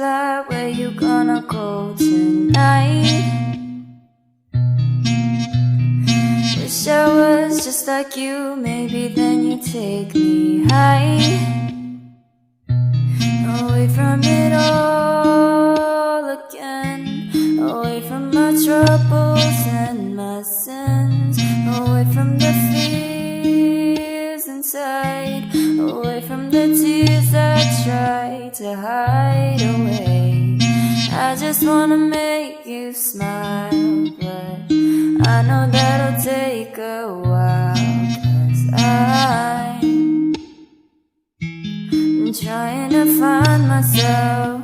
butterfly, where you gonna go tonight? Wish I was just like you, maybe then you take me high. Away from it all again, away from my troubles and my sins, away from the fears inside, away from the tears I try to hide away. I just wanna make you smile, but I know that'll take a while, 'cause I'm trying to find myself.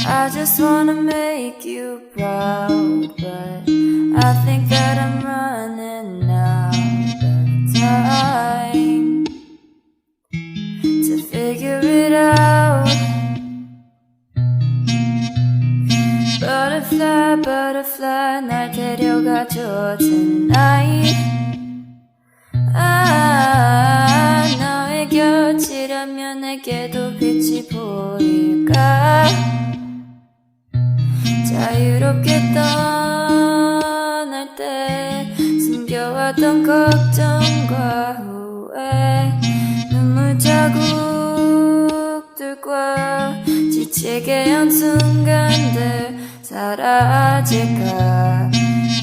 I just wanna make you proud, but I think that I'm running out of time to figure it out. Butterfly, butterfly, 날 데려가줘 tonight. 너의 곁이라면 내게도 빛이 보일까? 자유롭게 떠날 때 숨겨왔던 걱정과 후회, 눈물 자국들과 지치게 한 순간들 사라질까?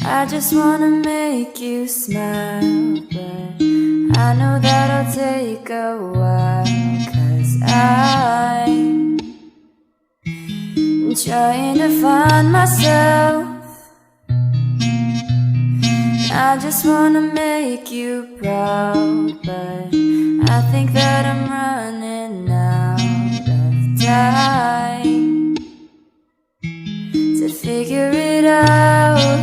I just wanna make you smile, but I know that'll take a while, 'cause I'm trying to find myself. I just wanna make you proud, but I think that I'm running out of time to figure it out.